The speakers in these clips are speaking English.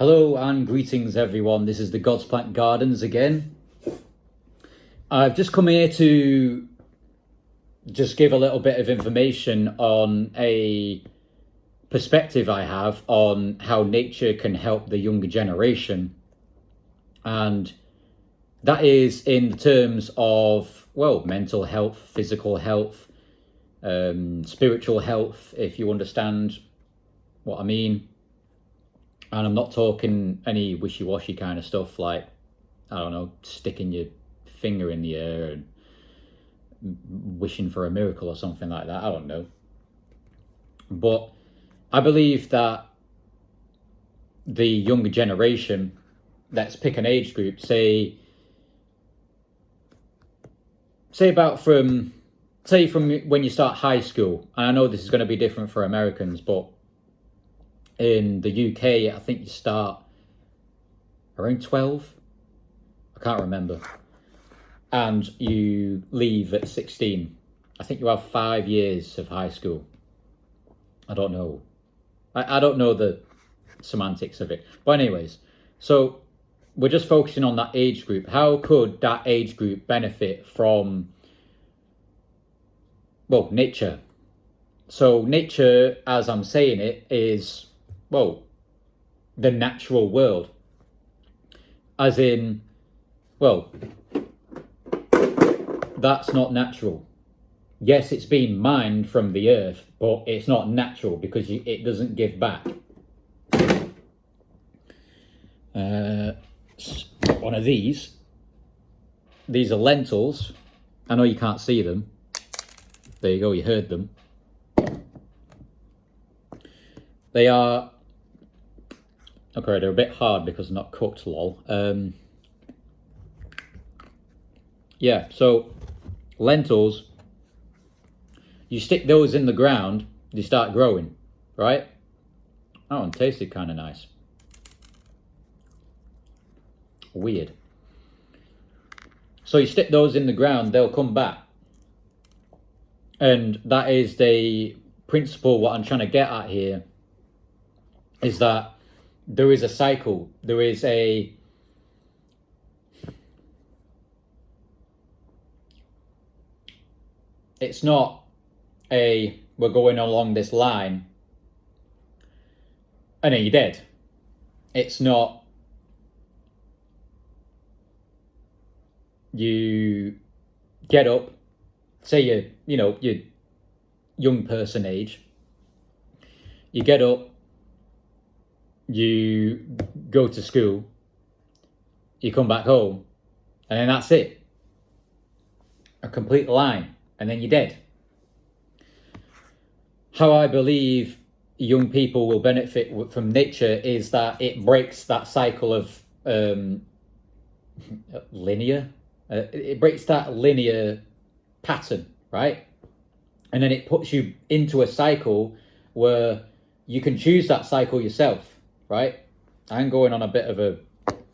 Hello and greetings everyone, this is the God's Plant Gardens again. I've just come here to just give a little bit of information on a perspective I have on how nature can help the younger generation. And that is in the terms of, well, mental health, physical health, spiritual health, if you understand what I mean. And I'm not talking any wishy-washy kind of stuff like, I don't know, sticking your finger in the air and wishing for a miracle or something like that. I don't know. But I believe that the younger generation, let's pick an age group, say from when you start high school. And I know this is going to be different for Americans, but in the UK, I think you start around 12. I can't remember. And you leave at 16. I think you have 5 years of high school. I don't know. I don't know the semantics of it. But anyways, so we're just focusing on that age group. How could that age group benefit from, well, nature? So nature, as I'm saying it, is, well, the natural world. As in, well, that's not natural. Yes, it's been mined from the earth, but it's not natural because it doesn't give back. One of these are lentils. I know you can't see them. There you go, you heard them. They are, okay, they're a bit hard because they're not cooked, lol. Yeah, so lentils, you stick those in the ground, they start growing, right? Oh, and tasted kind of nice. Weird. So you stick those in the ground, they'll come back. And that is the principle, what I'm trying to get at here, is that there is a cycle. There is it's not we're going along this line and then you're dead. It's not you get up, say you're young person age, you get up, you go to school, you come back home, and then that's it. A complete line, and then you're dead. How I believe young people will benefit from nature is that it breaks that cycle of linear. It breaks that linear pattern, right? And then it puts you into a cycle where you can choose that cycle yourself. Right? I'm going on a bit of a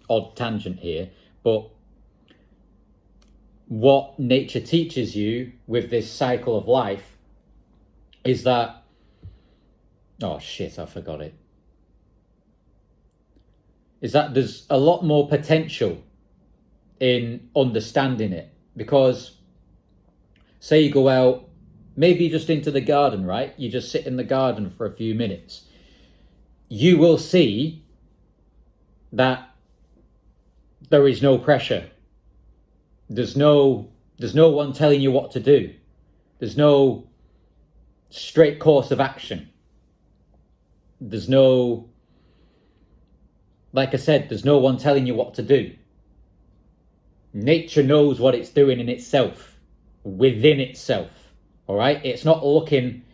odd tangent here, but what nature teaches you with this cycle of life is that, oh shit, I forgot it. Is that there's a lot more potential in understanding it, because say you go out, maybe just into the garden, right? You just sit in the garden for a few minutes. You will see that there is no pressure. There's no one telling you what to do. There's no straight course of action. There's no, like I said, there's no one telling you what to do. Nature knows what it's doing in itself, within itself. All right? It's not looking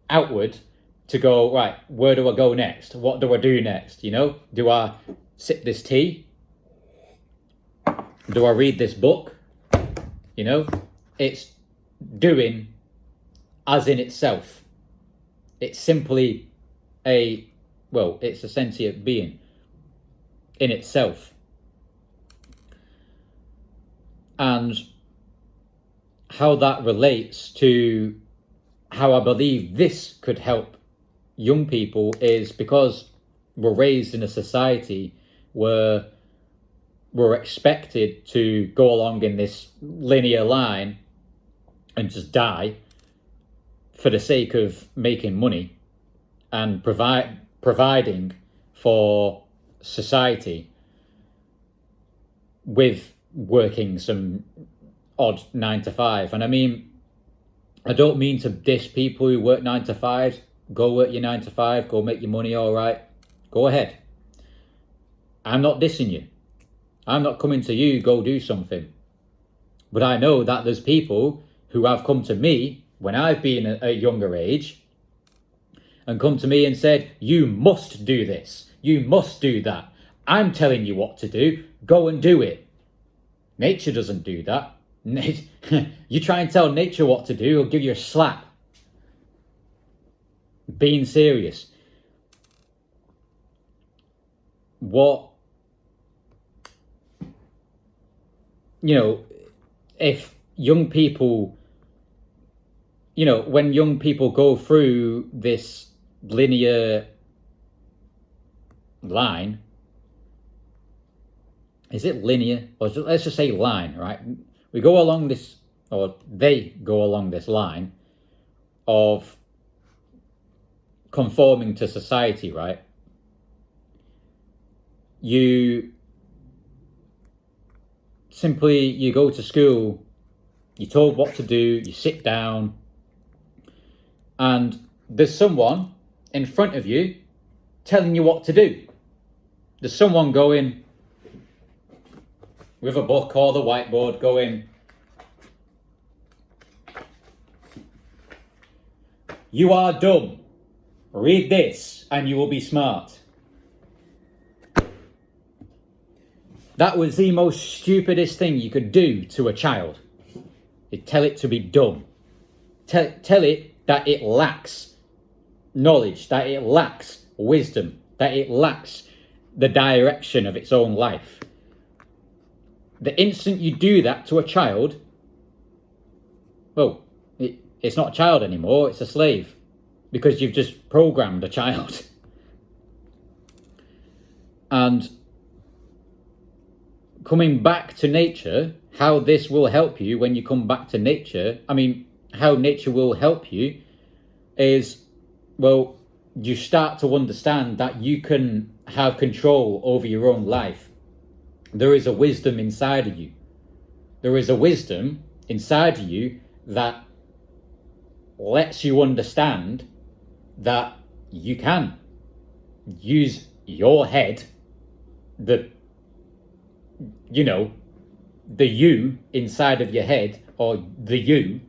outward to go, right, where do I go next? What do I do next? Do I sip this tea? Do I read this book? It's doing as in itself. It's simply it's a sentient being in itself. And how that relates to how I believe this could help young people is because were raised in a society where we're expected to go along in this linear line and just die for the sake of making money and providing for society with working some odd 9 to 5. And I mean, I don't mean to diss people who work 9 to 5s. Go work your 9 to 5, go make your money, all right. Go ahead. I'm not dissing you. I'm not coming to you, go do something. But I know that there's people who have come to me when I've been at a younger age and come to me and said, you must do this, you must do that. I'm telling you what to do, go and do it. Nature doesn't do that. You try and tell nature what to do, it'll give you a slap. Being serious. What, you know, if young people, you know, when young people go through this linear line, is it linear? Or let's just say line, right? We go along this, or they go along this line of conforming to society, right? You go to school, you're told what to do, you sit down, and there's someone in front of you telling you what to do. There's someone going with a book or the whiteboard going, you are dumb. Read this and you will be smart. That was the most stupidest thing you could do to a child. Tell it to be dumb. Tell it that it lacks knowledge, that it lacks wisdom, that it lacks the direction of its own life. The instant you do that to a child, well, it's not a child anymore, it's a slave. Because you've just programmed a child. And coming back to nature, how this will help you when you come back to nature, I mean, how nature will help you is, well, you start to understand that you can have control over your own life. There is a wisdom inside of you. There is a wisdom inside of you that lets you understand that you can use your head, the you inside of your head, or the you,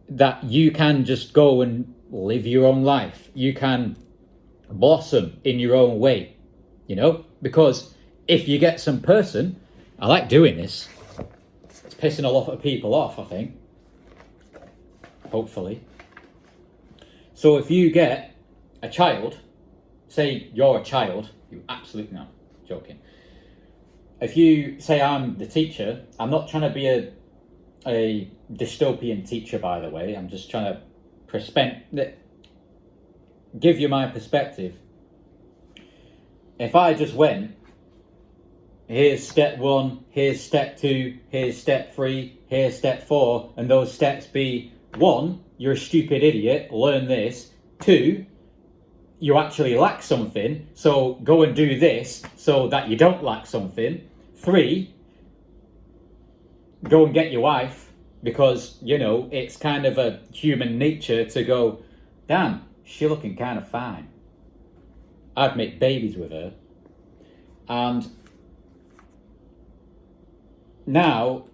that you can just go and live your own life. You can blossom in your own way, because if you get some person, I like doing this, it's pissing a lot of people off, I think, hopefully. So if you get a child, say you're a child, you absolutely, no, joking. If you say I'm the teacher, I'm not trying to be a dystopian teacher, by the way. I'm just trying to give you my perspective. If I just went, here's step 1, here's step 2, here's step 3, here's step 4, and those steps be 1, you're a stupid idiot, learn this. 2, you actually lack something, so go and do this so that you don't lack something. 3, go and get your wife, because, it's kind of a human nature to go, damn, she's looking kind of fine. I'd make babies with her. And now,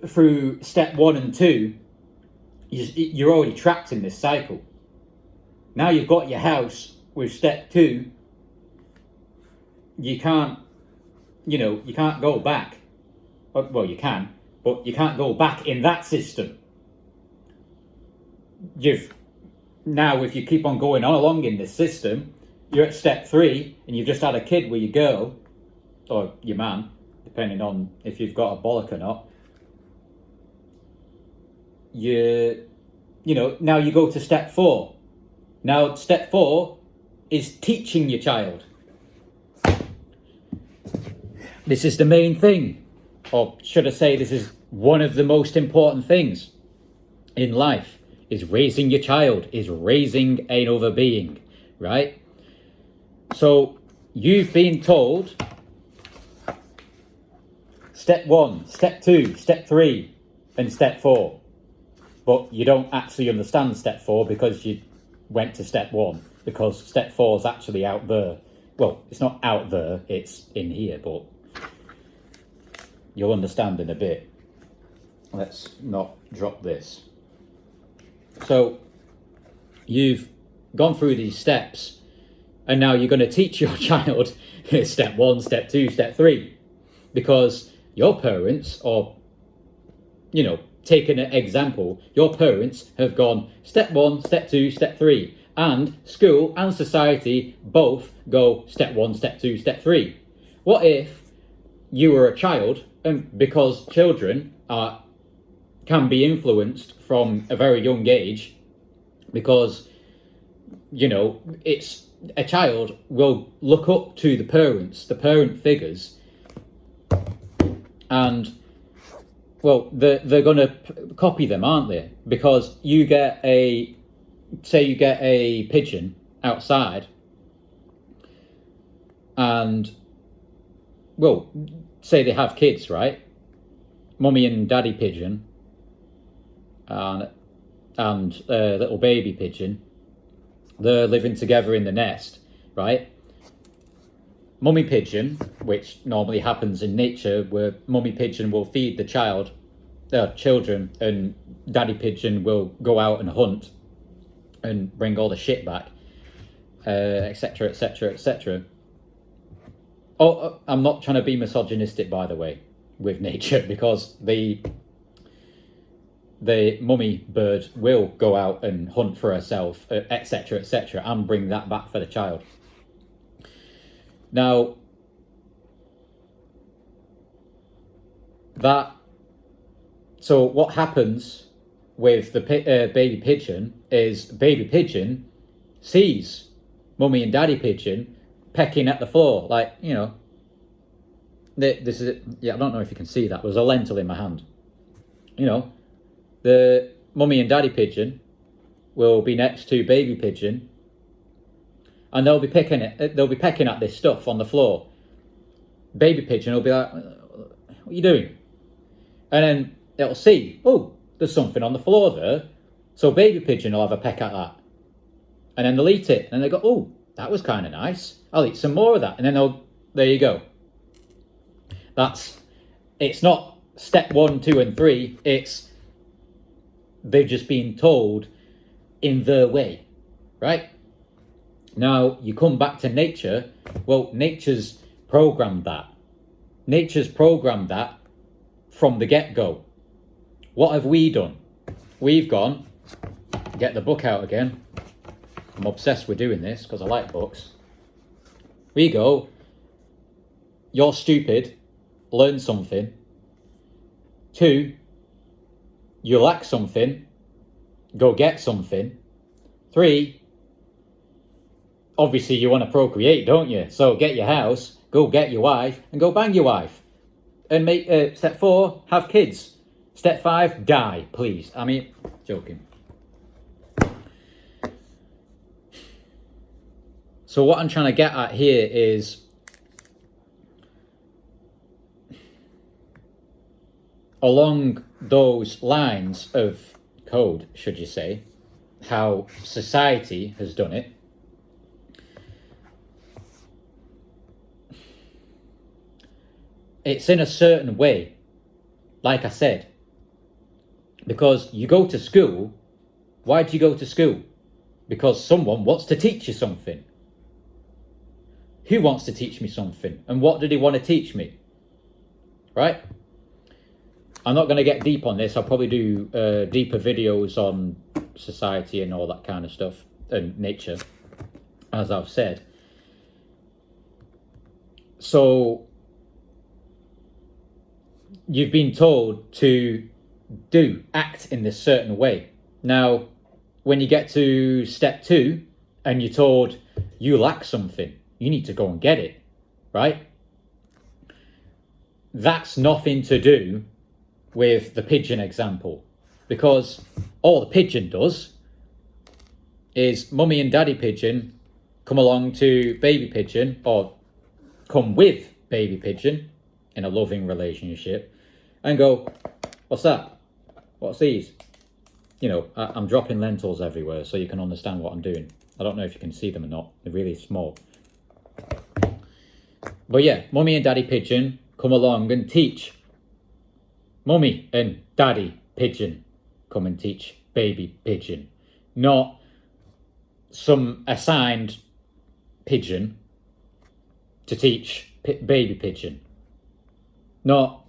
through step 1 and 2, you're already trapped in this cycle. Now you've got your house with step 2. You can't go back. Well, you can, but you can't go back in that system. If you keep on going on along in this system, you're at step 3 and you've just had a kid with your girl, or your man, depending on if you've got a bollock or not. Now you go to step 4. Now, step 4, is teaching your child. This is the main thing, or should I say this is one of the most important things in life, is raising your child, is raising another being, right? So you've been told step 1, step 2, step 3, and step 4. But you don't actually understand step 4 because you went to step 1, because step 4 is actually out there. Well, it's not out there, it's in here, but you'll understand in a bit. Let's not drop this. So you've gone through these steps, and now you're going to teach your child step 1, step 2, step 3, because your parents, or, taking an example, your parents have gone step 1, step 2, step 3, and school and society both go step 1, step 2, step 3. What if you were a child, and because children can be influenced from a very young age, because it's a child will look up to the parents, the parent figures, and they're going to copy them, aren't they? Because you get a pigeon outside, and say they have kids, right? Mummy and daddy pigeon, and little baby pigeon, they're living together in the nest, right? Mummy pigeon, which normally happens in nature, where mummy pigeon will feed the children, and daddy pigeon will go out and hunt and bring all the shit back, etc, etc, etc. Oh, I'm not trying to be misogynistic, by the way, with nature, because the mummy bird will go out and hunt for herself, etc, etc, and bring that back for the child. Now, so what happens with the baby pigeon is baby pigeon sees mummy and daddy pigeon pecking at the floor, like, this is it. Yeah, I don't know if you can see that. There's a lentil in my hand. The mummy and daddy pigeon will be next to baby pigeon, and they'll be pecking at this stuff on the floor. Baby pigeon will be like, "What are you doing?" And then it'll see, oh, there's something on the floor there. So baby pigeon will have a peck at that, and then they'll eat it, and they go, oh, that was kind of nice. I'll eat some more of that, and then there you go. It's not step 1, 2, and 3. They've just been told in their way, right? Now, you come back to nature. Well, nature's programmed that. Nature's programmed that from the get-go. What have we done? We've gone, get the book out again. I'm obsessed with doing this because I like books. We go, you're stupid, learn something. 2, you lack something, go get something. 3, obviously you want to procreate, don't you? So get your house, go get your wife, and go bang your wife. And make step 4, have kids. Step 5, die, please. I mean, joking. So what I'm trying to get at here is along those lines of code, should you say, how society has done it. It's in a certain way, like I said, because you go to school. Why do you go to school? Because someone wants to teach you something. Who wants to teach me something? And what did he want to teach me? Right? I'm not going to get deep on this. I'll probably do deeper videos on society and all that kind of stuff, and nature, as I've said. So you've been told to act in this certain way. Now, when you get to step 2 and you're told you lack something. You need to go and get it, right? That's nothing to do with the pigeon example, because all the pigeon does is mummy and daddy pigeon come along to baby pigeon, or come with baby pigeon in a loving relationship, and go, what's that? What's these? You know, I'm dropping lentils everywhere so you can understand what I'm doing. I don't know if you can see them or not. They're really small. But yeah, mummy and daddy pigeon come along and teach. Mummy and daddy pigeon come and teach baby pigeon. Not some assigned pigeon to teach baby pigeon. Not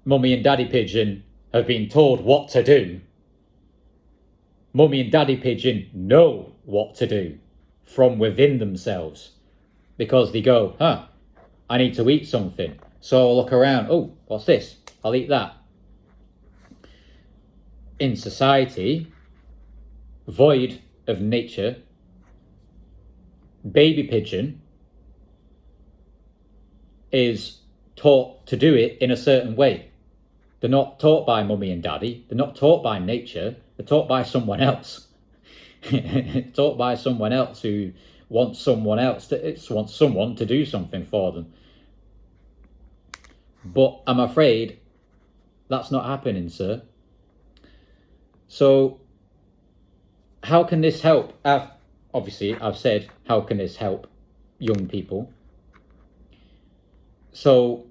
mummy and daddy pigeon have been told what to do. Mummy and daddy pigeon know what to do from within themselves, because they go, I need to eat something. So I'll look around, oh, what's this? I'll eat that. In society, void of nature, baby pigeon is taught to do it in a certain way. They're not taught by mummy and daddy. They're not taught by nature. They're taught by someone else. Taught by someone else who wants someone to do something for them. But I'm afraid that's not happening, sir. So how can this help? I've said, how can this help young people? So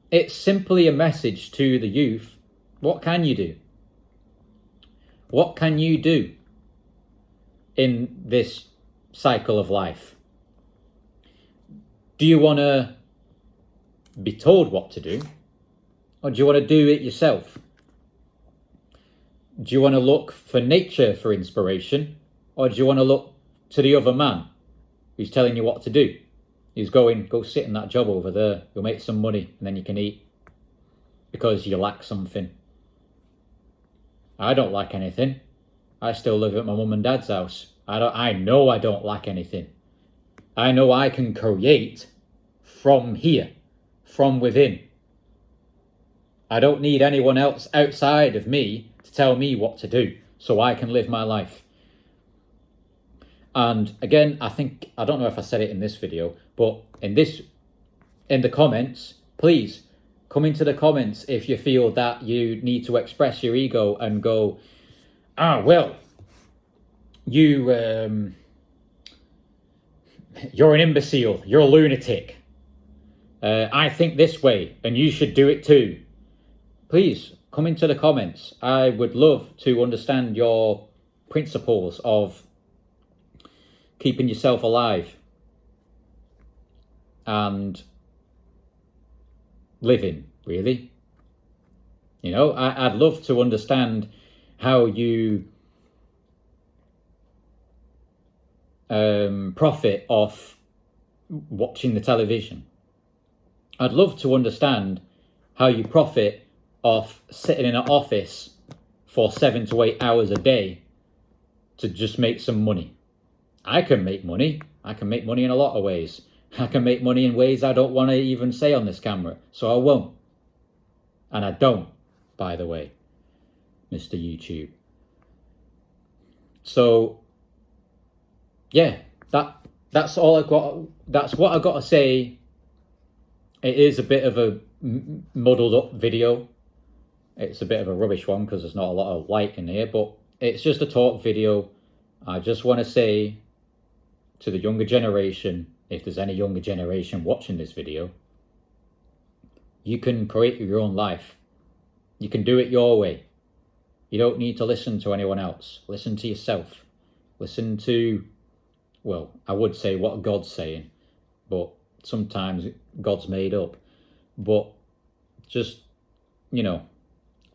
it's simply a message to the youth. What can you do? What can you do in this cycle of life? Do you want to be told what to do? Or do you want to do it yourself? Do you want to look for nature for inspiration? Or do you want to look to the other man who's telling you what to do? He's going, go sit in that job over there. You'll make some money and then you can eat because you lack something. I don't lack anything. I still live at my mum and dad's house. I know I don't lack anything. I know I can create from here, from within. I don't need anyone else outside of me to tell me what to do so I can live my life. And again, I don't know if I said it in this video, but in the comments, please come into the comments if you feel that you need to express your ego and go, well, you're an imbecile, you're a lunatic. I think this way and you should do it too. Please come into the comments. I would love to understand your principles of keeping yourself alive and living, really. You know, I'd love to understand how you profit off watching the television. I'd love to understand how you profit off sitting in an office for 7 to 8 hours a day to just make some money. I can make money. I can make money in a lot of ways. I can make money in ways I don't want to even say on this camera, so I won't. And I don't, by the way, Mr. YouTube. So, yeah, that's all I got. That's what I got to say. It is a bit of a muddled up video. It's a bit of a rubbish one because there's not a lot of light in here, but it's just a talk video. I just want to say to the younger generation, if there's any younger generation watching this video, you can create your own life. You can do it your way. You don't need to listen to anyone else. Listen to yourself. Listen to, well, I would say what God's saying, but sometimes God's made up. But just, you know,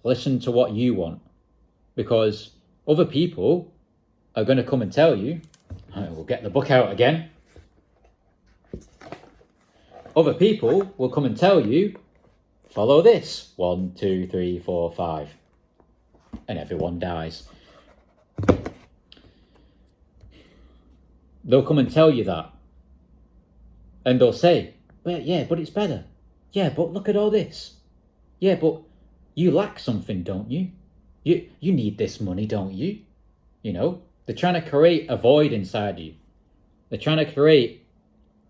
listen to what you want, because other people are going to come and tell you. We'll get the book out again. Other people will come and tell you, follow this. 1, 2, 3, 4, 5. And everyone dies. They'll come and tell you that. And they'll say, well, yeah, but it's better. Yeah, but look at all this. Yeah, but you lack something, don't you? You need this money, don't you? You know, they're trying to create a void inside you. They're trying to create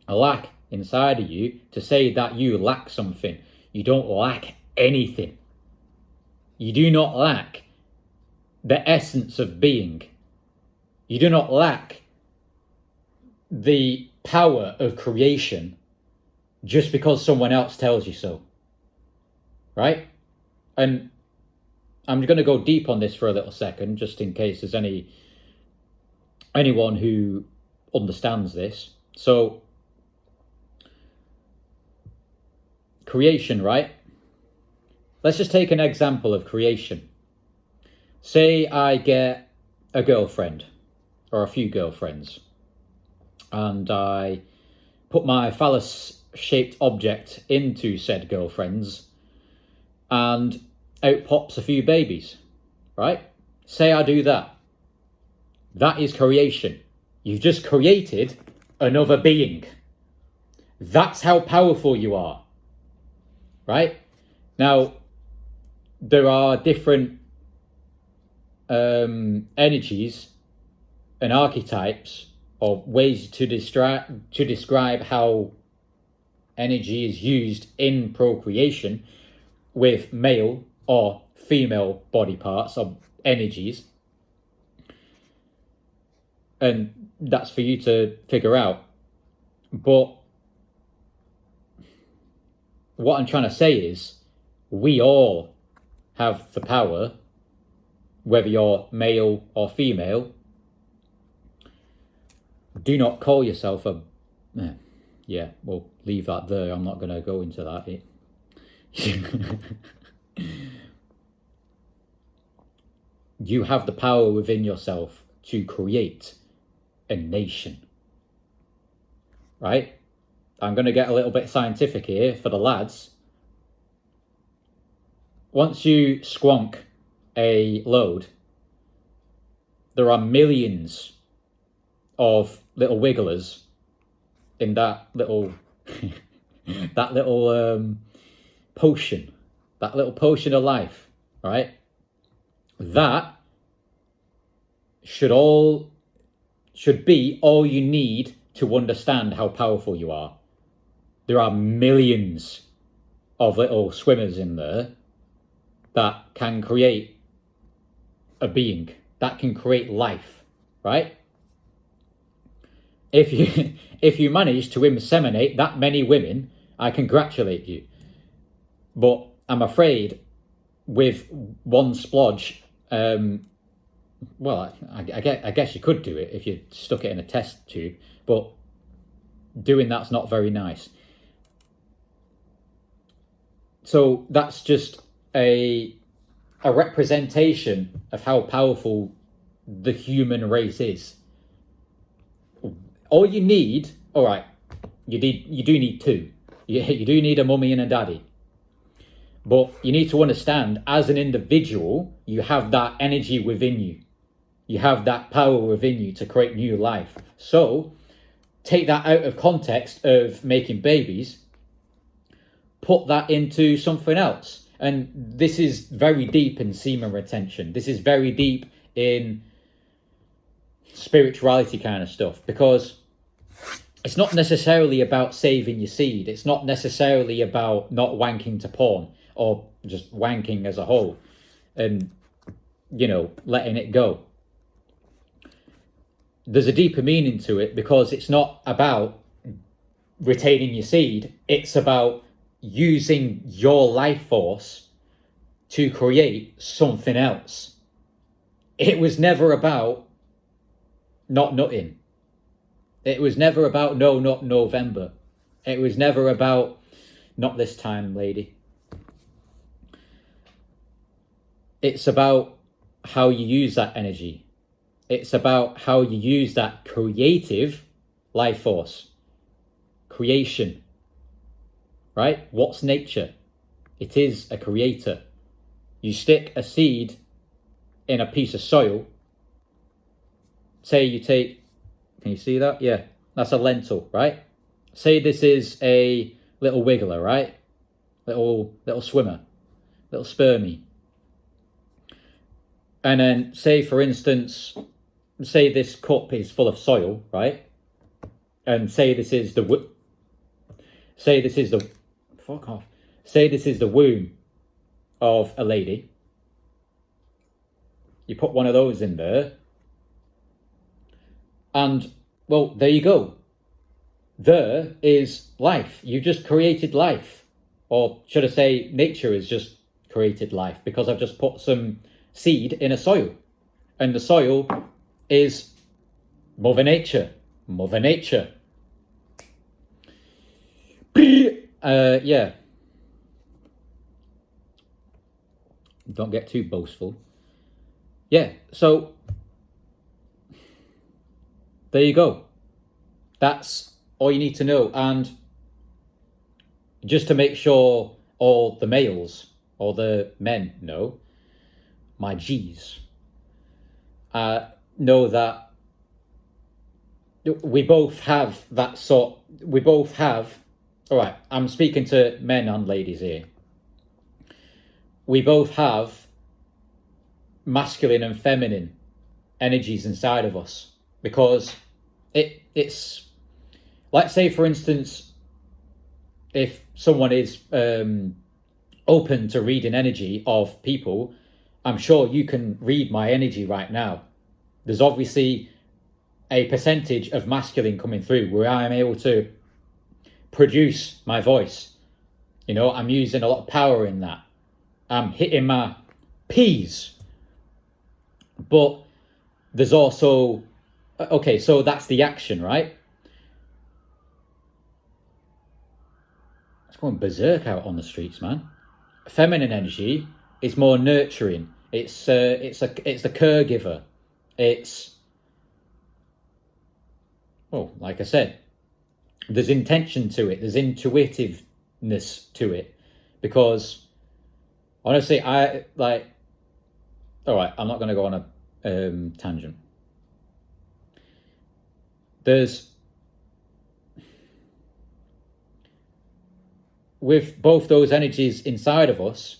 a lack inside of you to say that you lack something. You don't lack anything. You do not lack the essence of being. You do not lack the power of creation just because someone else tells you so. Right? And I'm going to go deep on this for a little second, just in case there's anyone who understands this. So, creation, right? Let's just take an example of creation. Say I get a girlfriend or a few girlfriends, and I put my phallus-shaped object into said girlfriends, and out pops a few babies, right? Say I do that. That is creation. You've just created another being. That's how powerful you are, right? Now, there are different energies and archetypes or ways to describe how energy is used in procreation with male or female body parts or energies. And that's for you to figure out. But what I'm trying to say is we all have the power, whether you're male or female. Do not call yourself a... Yeah, we'll leave that there. I'm not going to go into that. You have the power within yourself to create a nation. Right? I'm going to get a little bit scientific here for the lads. Once you squonk a load, there are millions of little wigglers in that little potion, that little potion of life, right? That should be all you need to understand how powerful you are. There are millions of little swimmers in there that can create a being, that can create life, right? If you manage to inseminate that many women, I congratulate you. But I'm afraid with one splodge, well, I guess you could do it if you stuck it in a test tube, but doing that's not very nice. So that's just a representation of how powerful the human race is. All you need, all right, you do need two. You do need a mummy and a daddy. But you need to understand, as an individual, you have that energy within you. You have that power within you to create new life. So take that out of context of making babies, put that into something else. And this is very deep in semen retention. This is very deep in spirituality kind of stuff, because it's not necessarily about saving your seed. It's not necessarily about not wanking to porn or just wanking as a whole and, letting it go. There's a deeper meaning to it, because it's not about retaining your seed. It's about using your life force to create something else. It was never about not nutting. It was never about no, not November. It was never about not this time, lady. It's about how you use that energy. It's about how you use that creative life force. Creation. Right? What's nature? It is a creator. You stick a seed in a piece of soil. Say you take Can you see that? Yeah, that's a lentil, right? Say this is a little wiggler, right? Little swimmer, little spermy. And then say, for instance, say this cup is full of soil, right? And say this is the fuck off. Say this is the womb of a lady. You put one of those in there. And, well, there you go. There is life. You just created life. Or should I say, nature has just created life, because I've just put some seed in a soil. And the soil is Mother Nature. Mother Nature. Yeah. Don't get too boastful. Yeah, so there you go. That's all you need to know. And just to make sure all the males or the men know, my G's, know that we both have that sort. We both have. All right, I'm speaking to men and ladies here. We both have masculine and feminine energies inside of us, because it's let's say, for instance, if someone is open to reading energy of people, I'm sure you can read my energy right now. There's obviously a percentage of masculine coming through where I am able to produce my voice. You know, I'm using a lot of power in that. I'm hitting my P's. But there's also, okay, so that's the action, right? It's going berserk out on the streets, man. Feminine energy is more nurturing. It's the caregiver. It's, well, like I said, there's intention to it. There's intuitiveness to it, because honestly, I like. All right, I'm not going to go on a tangent. There's, with both those energies inside of us,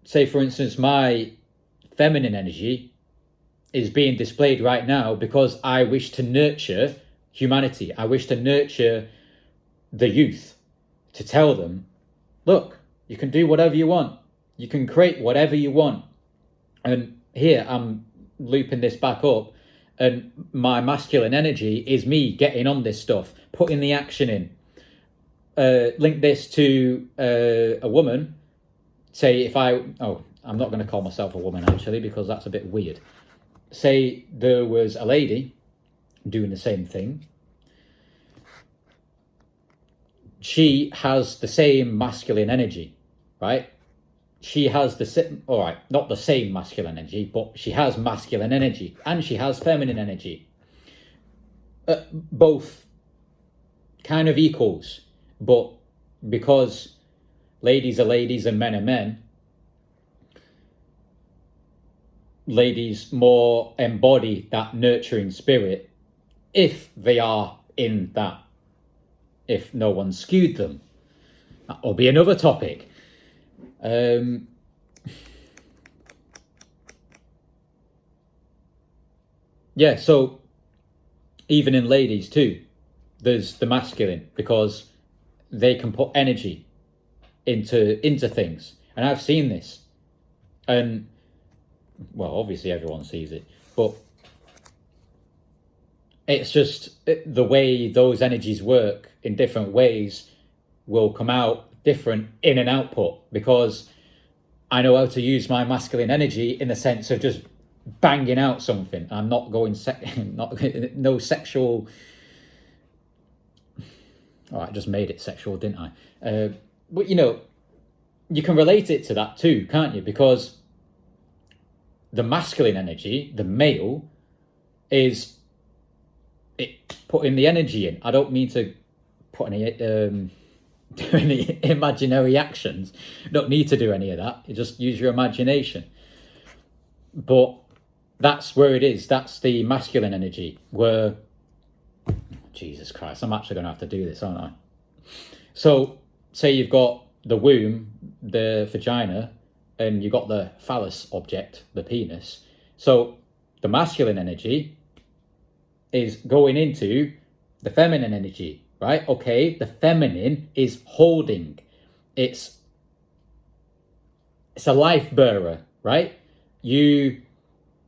say, for instance, my feminine energy is being displayed right now because I wish to nurture humanity. I wish to nurture the youth, to tell them, look, you can do whatever you want. You can create whatever you want. And here I'm looping this back up, and my masculine energy is me getting on this stuff, putting the action in. Link this to a woman. Say if I'm not going to call myself a woman actually, because that's a bit weird. Say there was a lady doing the same thing. She has the same masculine energy, right? She has not the same masculine energy, but she has masculine energy and she has feminine energy. Both kind of equals, but because ladies are ladies and men are men, ladies more embody that nurturing spirit if they are in that, if no one skewed them. That'll be another topic. Yeah, so even in ladies too, there's the masculine, because they can put energy into things. And I've seen this. And, well, obviously everyone sees it, but it's just the way those energies work in different ways will come out different in an output, because I know how to use my masculine energy in the sense of just banging out something. I'm not going no sexual. Oh, I just made it sexual, didn't I? But you know, you can relate it to that too, can't you? Because the masculine energy, the male, is it putting the energy in. I don't mean to put any do any imaginary actions. You don't need to do any of that. You just use your imagination. But That's where it is. That's the masculine energy. Where, Jesus Christ, I'm actually going to have to do this, aren't I? So, say you've got the womb, the vagina, and you've got the phallus object, the penis. So, the masculine energy is going into the feminine energy, right? Okay, the feminine is holding. It's a life bearer, right? You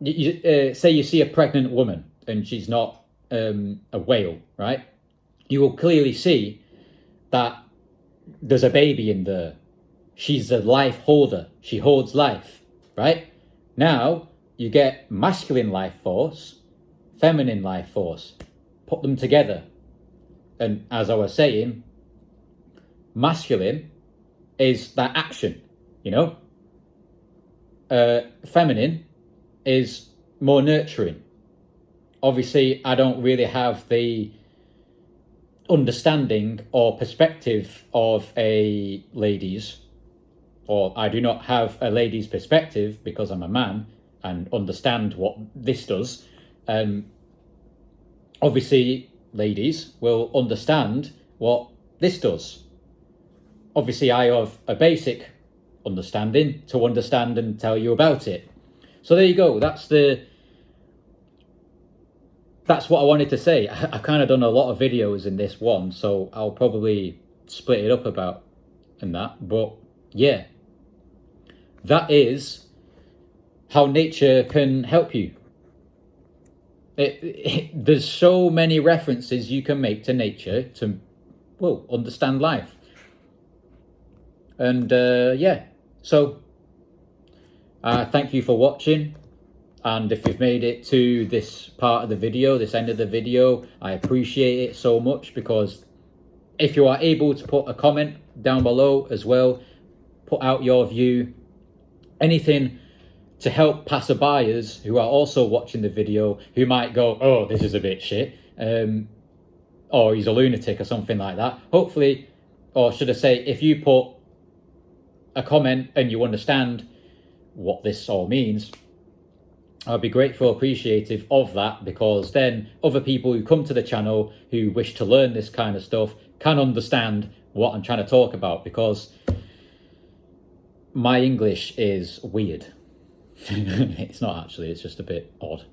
say you see a pregnant woman and she's not a whale, right? You will clearly see that there's a baby in there. She's a life holder. She holds life, right? Now you get masculine life force, feminine life force. Put them together. And as I was saying, masculine is that action, you know? Feminine is more nurturing. Obviously, I don't really have the understanding or perspective of a lady's, or I do not have a lady's perspective because I'm a man and understand what this does. Obviously, ladies will understand what this does. Obviously, I have a basic understanding to understand and tell you about it. So there you go. That's what I wanted to say. I've kind of done a lot of videos in this one, so I'll probably split it up about and that. But yeah, that is how nature can help you. There's so many references you can make to nature to, well, understand life. And yeah, so thank you for watching. And if you've made it to this part of the video, this end of the video, I appreciate it so much, because if you are able to put a comment down below as well, put out your view, anything to help passerbyers who are also watching the video, who might go, oh, this is a bit shit, or he's a lunatic or something like that. Hopefully, or should I say, if you put a comment and you understand what this all means, I'd be grateful, appreciative of that, because then other people who come to the channel who wish to learn this kind of stuff can understand what I'm trying to talk about, because my English is weird. It's not actually, it's just a bit odd.